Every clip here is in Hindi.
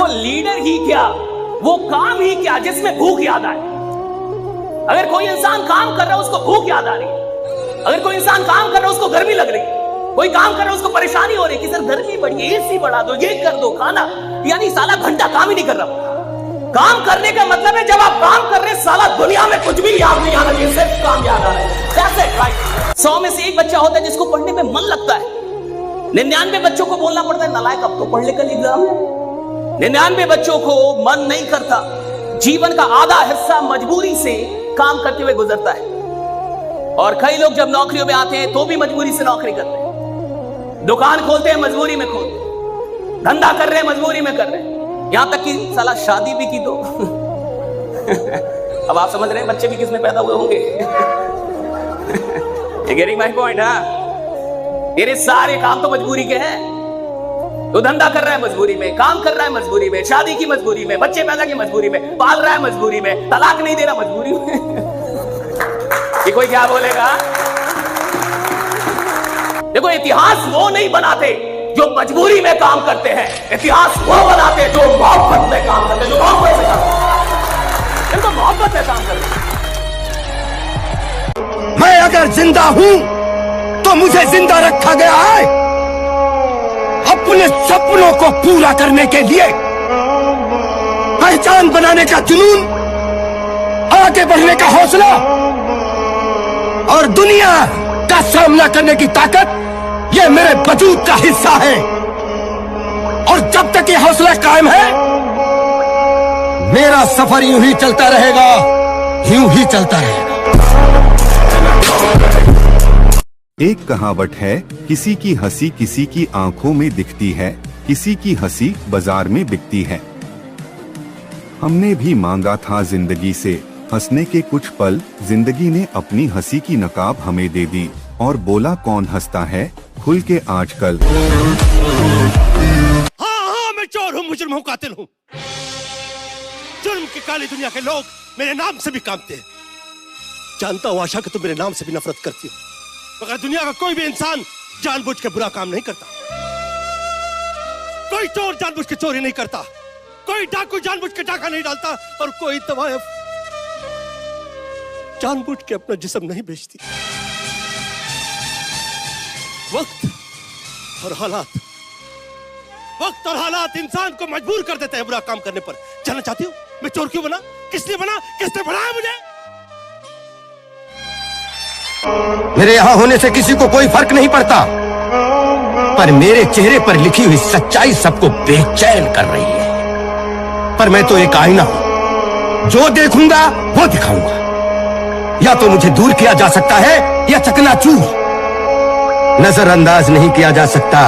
वो लीडर ही क्या, वो काम ही क्या जिसमें भूख याद आए। अगर कोई इंसान काम कर रहा है उसको भूख याद आ रही है, अगर कोई इंसान काम कर रहा है उसको गर्मी लग रही है, कोई काम कर रहा है उसको परेशानी हो रही है कि सर गर्मी बढ़ी है, एसी बढ़ा दो, ये कर दो, खाना, यानी साला घंटा काम ही नहीं कर रहा। काम करने का मतलब है जब आप काम कर रहे हैं साला दुनिया में कुछ भी याद नहीं आना चाहिए, सिर्फ काम याद आ रहा है। That's it, right? 100 में से एक बच्चा होता है जिसको पढ़ने में मन लगता है। 99 बच्चों को बोलना पड़ता है नालायक अब तो पढ़ ले कल एग्जाम है। 99 बच्चों को मन नहीं करता। जीवन का आधा हिस्सा मजबूरी से काम करते हुए गुजरता है। और कई लोग जब नौकरियों में आते हैं तो भी मजबूरी से नौकरी करते हैं, दुकान खोलते हैं मजबूरी में खोलते हैं, धंधा कर रहे हैं मजबूरी में कर रहे हैं, यहां तक कि साला शादी भी की तो अब आप समझ रहे हैं बच्चे भी किसमें पैदा हुए होंगे। Getting my point? तेरे सारे काम तो मजबूरी के हैं। तो धंधा कर रहा है मजबूरी में, काम कर रहा है मजबूरी में, शादी की मजबूरी में, बच्चे पैदा की मजबूरी में, पाल रहा है मजबूरी में, तलाक नहीं दे रहा मजबूरी में। ये कोई क्या बोलेगा? देखो इतिहास वो नहीं बनाते जो मजबूरी में काम करते हैं, इतिहास वो बनाते जो मोहब्बत में काम करते हैं, जो मोहब्बत से काम करते हैं, तो मोहब्बत में काम करते हैं। मैं अगर जिंदा हूं तो मुझे जिंदा रखा गया है अपने सपनों को पूरा करने के लिए, पहचान बनाने का जुनून, आगे बढ़ने का हौसला और दुनिया का सामना करने की ताकत, ये मेरे वजूद का हिस्सा है। और जब तक ये हौसला कायम है मेरा सफर यूं ही चलता रहेगा, यूं ही चलता रहेगा। एक कहावत है, किसी की हंसी किसी की आंखों में दिखती है, किसी की हंसी बाजार में बिकती है। हमने भी मांगा था जिंदगी से हंसने के कुछ पल, जिंदगी ने अपनी हंसी की नकाब हमें दे दी और बोला कौन हंसता है खुल के आजकल। हाँ, मैं चोर हूँ, मुजरिम हूँ, कातिल हूँ। जुर्म की काली दुनिया के लोग मेरे नाम से भी कांपते हैं। जानता हूँ आशा कि तुम मेरे नाम से भी नफरत करती हो, मगर दुनिया का कोई भी इंसान जानबूझ के बुरा काम नहीं करता। कोई चोर जानबूझ के चोरी नहीं करता, कोई डाकू जानबूझ के डाका नहीं डालता, और कोई तवायफ जानबूझ के अपना जिस्म नहीं बेचती। वक्त और हालात इंसान को मजबूर कर देते हैं बुरा काम करने पर। जानना चाहती हो मैं चोर क्यों बना, किसने बना, किसने बनाया मुझे? मेरे यहां होने से किसी को कोई फर्क नहीं पड़ता, पर मेरे चेहरे पर लिखी हुई सच्चाई सबको बेचैन कर रही है। पर मैं तो एक आईना हूं, जो देखूंगा वो दिखाऊंगा। या तो मुझे दूर किया जा सकता है या चकनाचूर, नजरअंदाज नहीं किया जा सकता।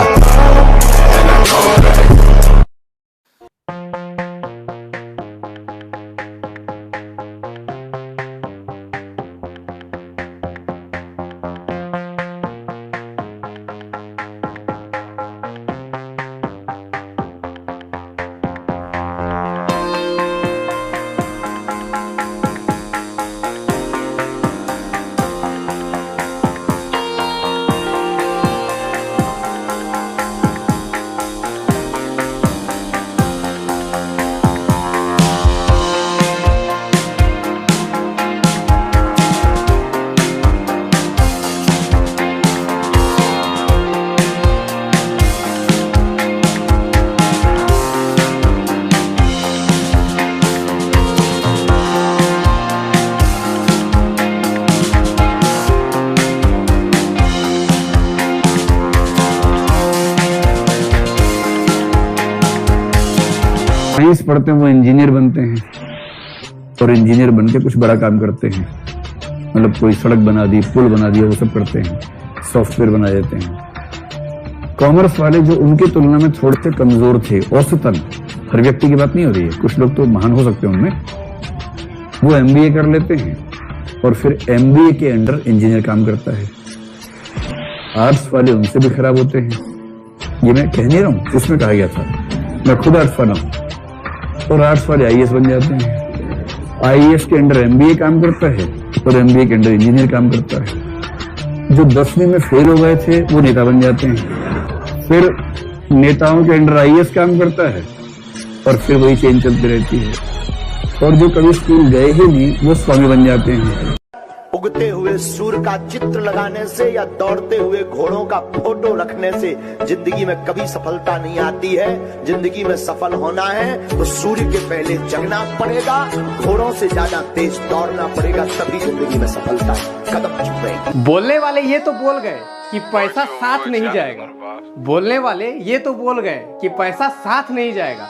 साइंस पढ़ते हैं वो इंजीनियर बनते हैं, और इंजीनियर बन के कुछ बड़ा काम करते हैं। मतलब कोई सड़क बना दी, पुल बना दिया, वो सब करते हैं, सॉफ्टवेयर बना देते हैं। कॉमर्स वाले जो उनकी तुलना में थोड़े से कमजोर थे औसतन, हर व्यक्ति की बात नहीं हो रही है, कुछ लोग तो महान हो सकते हैं उनमें, वो MBA कर लेते हैं और फिर MBA के अंडर इंजीनियर काम करता है। आर्ट्स वाले उनसे भी खराब होते हैं। ये मैं कह नहीं रहा हूं, उसमें कहा गया था, मैं खुद आर्ट्स वाला हूं। और आर्ट्स वाले IAS बन जाते हैं, IAS के अंडर MBA काम करता है और MBA के अंडर इंजीनियर काम करता है। जो 10वीं में फेल हो गए थे वो नेता बन जाते हैं, फिर नेताओं के अंडर IAS काम करता है और फिर वही चेन चलती रहती है। और जो कभी स्कूल गए ही नहीं वो स्वामी बन जाते हैं। उगते हुए सूर्य का चित्र लगाने से या दौड़ते हुए घोड़ों का फोटो रखने से जिंदगी में कभी सफलता नहीं आती है। जिंदगी में सफल होना है तो सूर्य के पहले जगना पड़ेगा, घोड़ों से ज्यादा तेज दौड़ना पड़ेगा, तभी जिंदगी में सफलता कदम चुकेगी। बोलने वाले ये तो बोल गए कि पैसा साथ नहीं जाएगा, बोलने वाले ये तो बोल गए कि पैसा साथ नहीं जाएगा,